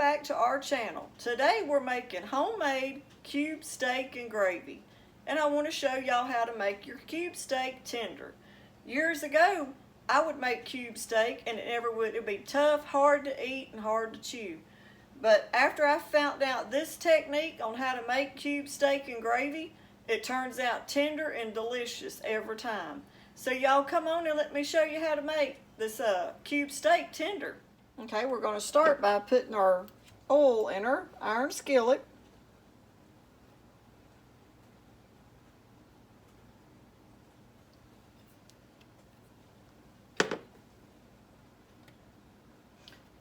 back to our channel. Today we're making homemade cube steak and gravy. And I want to show y'all how to make your cube steak tender. Years ago, I would make cube steak and it would be tough, hard to eat, and hard to chew. But after I found out this technique on how to make cube steak and gravy, it turns out tender and delicious every time. So y'all come on and let me show you how to make this cube steak tender. Okay, we're going to start by putting our oil in our iron skillet.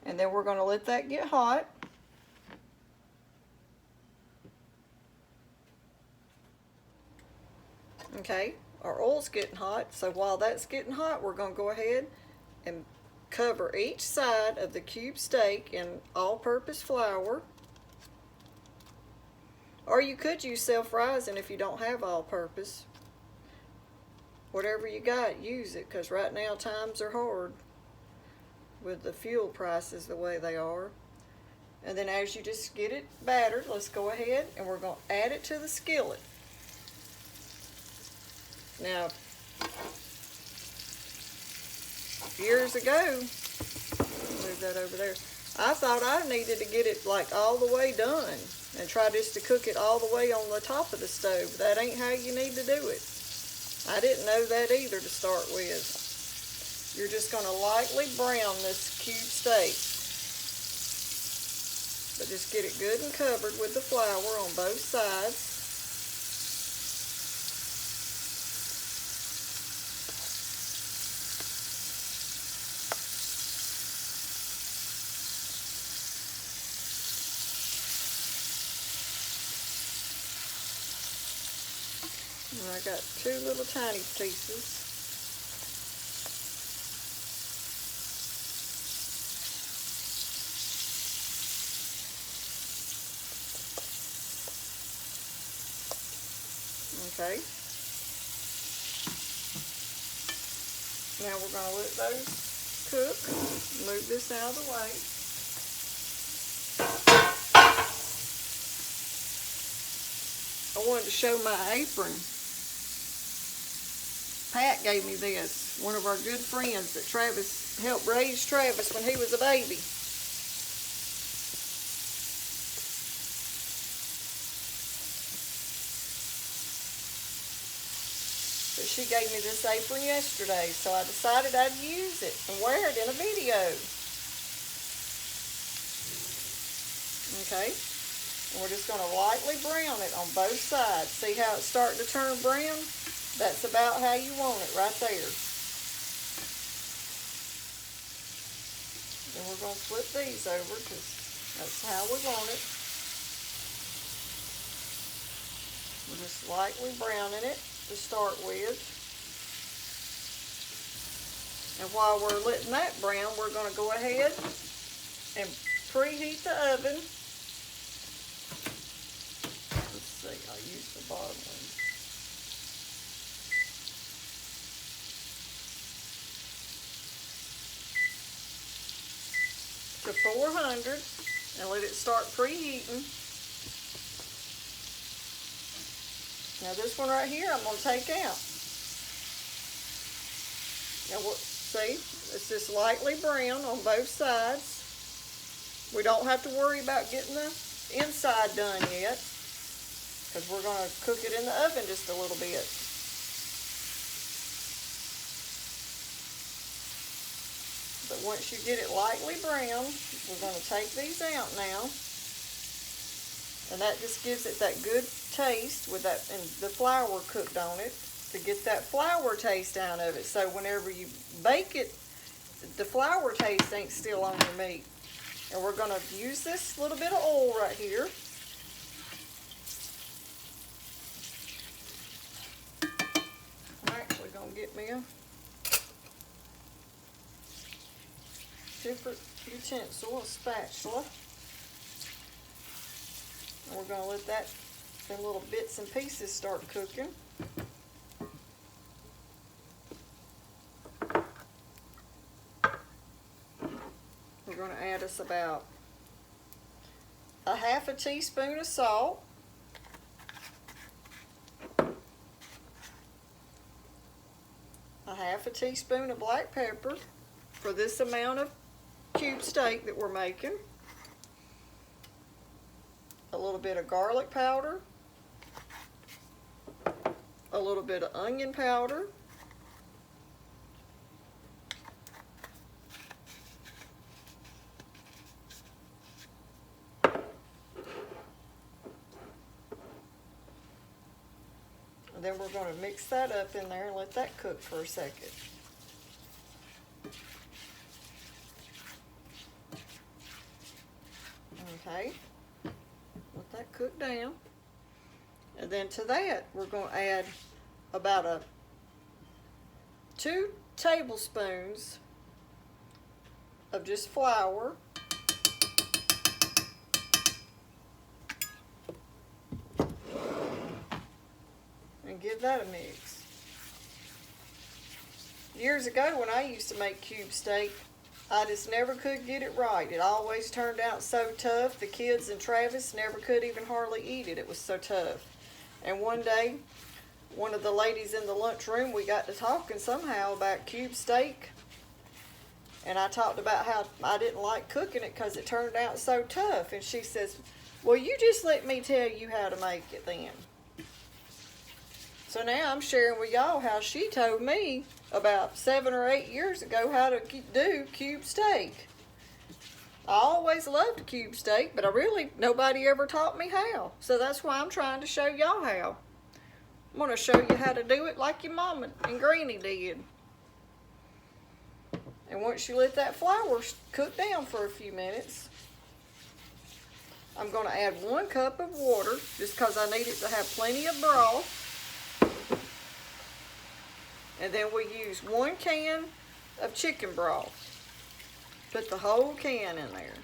And then we're going to let that get hot. Okay, our oil's getting hot, so while that's getting hot, we're going to go ahead and cover each side of the cube steak in all-purpose flour. Or you could use self-rising if you don't have all-purpose. Whatever you got, use it, because right now times are hard with the fuel prices the way they are. And then as you just get it battered, let's go ahead and we're going to add it to the skillet. Now, years ago, move that over there, I thought I needed to get it like all the way done and try just to cook it all the way on the top of the stove. That ain't how you need to do it. I didn't know that either to start with. You're just going to lightly brown this cube steak. But just get it good and covered with the flour on both sides. And I got two little tiny pieces. Okay. Now we're going to let those cook. Move this out of the way. I wanted to show my apron. Pat gave me this, one of our good friends that Travis helped raise Travis when he was a baby. But she gave me this apron yesterday, so I decided I'd use it and wear it in a video. Okay, and we're just going to lightly brown it on both sides. See how it's starting to turn brown? That's about how you want it right there. Then we're going to flip these over because that's how we want it. We're just lightly browning it to start with. And while we're letting that brown, we're going to go ahead and preheat the oven. Let's see, I'll use the bottom one. To 400 and let it start preheating. Now this one right here I'm going to take out. Now see, it's just lightly brown on both sides. We don't have to worry about getting the inside done yet because we're going to cook it in the oven just a little bit. But once you get it lightly brown, we're going to take these out now. And that just gives it that good taste with that, and the flour cooked on it, to get that flour taste out of it. So whenever you bake it, the flour taste ain't still on your meat. And we're going to use this little bit of oil right here. I'm actually going to get me a different utensil, a spatula. And we're going to let that in little bits and pieces start cooking. We're going to add us about a half a teaspoon of salt, a half a teaspoon of black pepper for this amount of cube steak that we're making, a little bit of garlic powder, a little bit of onion powder, and then we're going to mix that up in there and let that cook for a second. Okay, let that cook down. And then to that, we're going to add about 2 tablespoons of just flour. And give that a mix. Years ago when I used to make cube steak, I just never could get it right. It always turned out so tough. The kids and Travis never could even hardly eat it. It was so tough. And one day, one of the ladies in the lunchroom, we got to talking somehow about cube steak. And I talked about how I didn't like cooking it because it turned out so tough. And she says, well, you just let me tell you how to make it then. So now I'm sharing with y'all how she told me about 7 or 8 years ago how to do cube steak. I always loved cube steak, but nobody ever taught me how. So that's why I'm trying to show y'all how. I'm going to show you how to do it like your mama and granny did. And once you let that flour cook down for a few minutes, I'm going to add 1 cup of water just because I need it to have plenty of broth. And then we use 1 can of chicken broth. Put the whole can in there.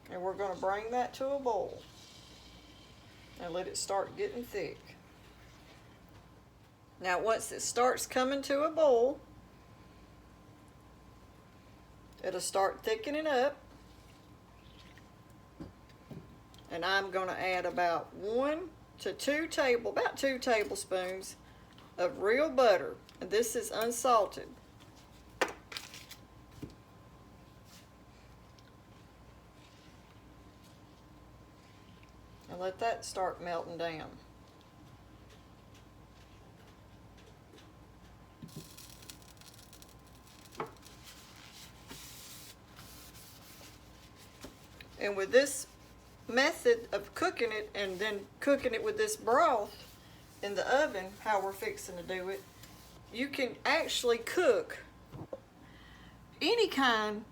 And we're going to bring that to a boil. And let it start getting thick. Now once it starts coming to a boil, it'll start thickening up. And I'm going to add about 1 to 2 tablespoons of real butter. And this is unsalted. And let that start melting down. And with this method of cooking it and then cooking it with this broth in the oven, how we're fixing to do it, you can actually cook any kind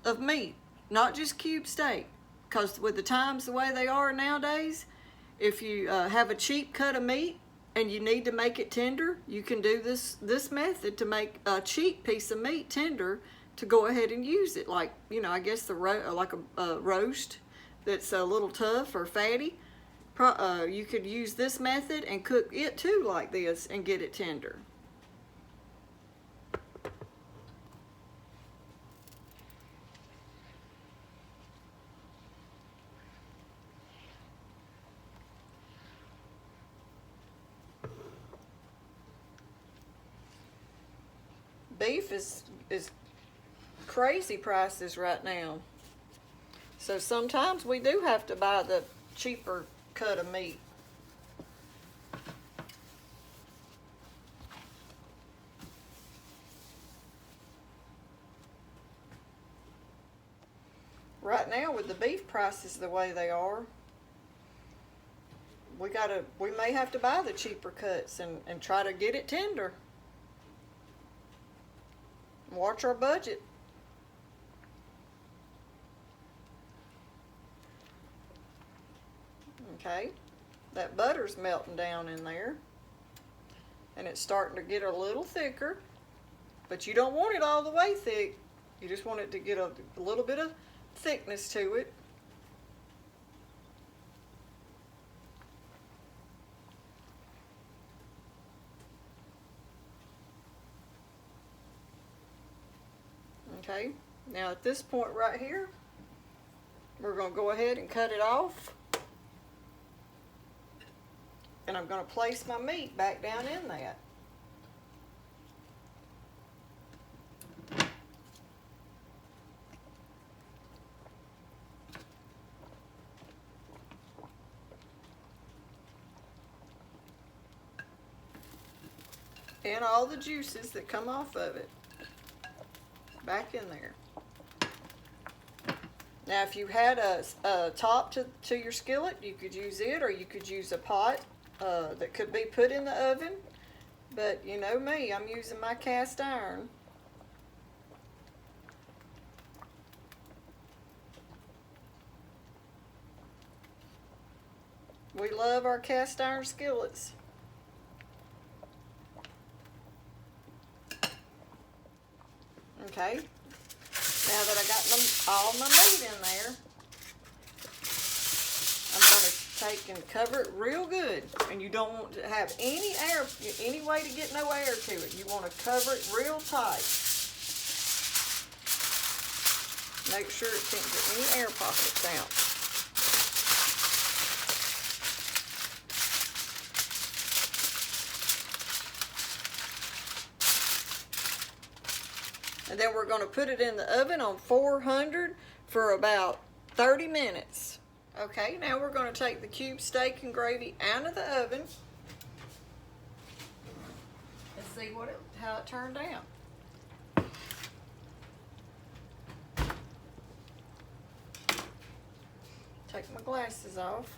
of meat, not just cube steak. Because with the times the way they are nowadays, if you have a cheap cut of meat and you need to make it tender, you can do this method to make a cheap piece of meat tender to go ahead and use it. Like, I guess like a roast that's a little tough or fatty. You could use this method and cook it too like this and get it tender. Beef is crazy prices right now. So sometimes we do have to buy the cheaper cut of meat. Right now with the beef prices the way they are, we may have to buy the cheaper cuts and try to get it tender. Watch our budget. Okay, that butter's melting down in there. And it's starting to get a little thicker. But you don't want it all the way thick. You just want it to get a little bit of thickness to it. Okay, now at this point right here, we're going to go ahead and cut it off. And I'm going to place my meat back down in that. And all the juices that come off of it back in there. Now if you had a top to your skillet, you could use it, or you could use a pot that could be put in the oven. But you know me, I'm using my cast iron. We love our cast iron skillets. Okay, now that I got all my meat in there, I'm going to take and cover it real good. And you don't want to have any air, any way to get no air to it. You want to cover it real tight. Make sure it can't get any air pockets out. And then we're going to put it in the oven on 400 for about 30 minutes. Okay, now we're going to take the cube steak and gravy out of the oven and see how it turned out. Take my glasses off,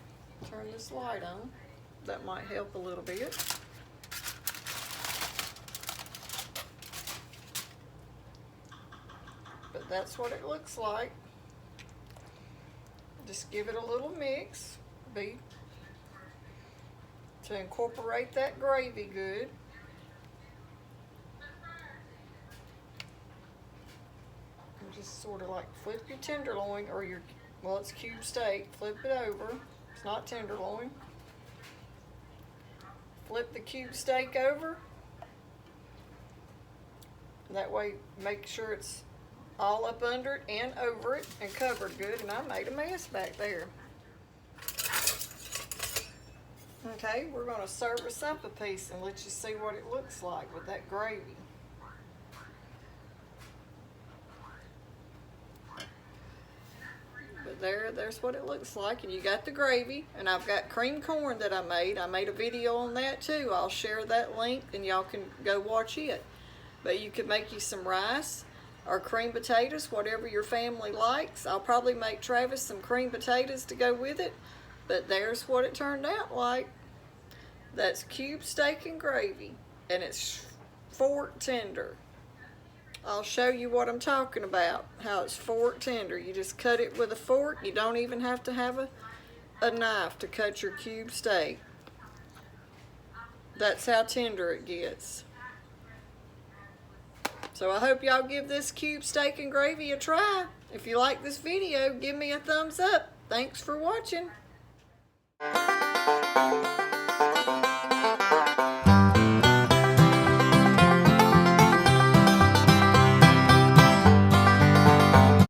turn this light on. That might help a little bit. But that's what it looks like. Just give it a little mix to incorporate that gravy good. And just sort of like flip your tenderloin, or your, well, it's cube steak, flip it over. It's not tenderloin. Flip the cube steak over. That way, make sure it's all up under it and over it and covered good. And I made a mess back there. Okay, we're going to service up a piece and let you see what it looks like with that gravy. But there's what it looks like. And you got the gravy, and I've got cream corn that I made. I made a video on that too. I'll share that link and y'all can go watch it. But you could make you some rice or cream potatoes, whatever your family likes. I'll probably make Travis some cream potatoes to go with it, but there's what it turned out like. That's cube steak and gravy, and it's fork tender. I'll show you what I'm talking about, how it's fork tender. You just cut it with a fork. You don't even have to have a knife to cut your cube steak. That's how tender it gets. So I hope y'all give this cube steak and gravy a try. If you like this video, give me a thumbs up. Thanks for watching.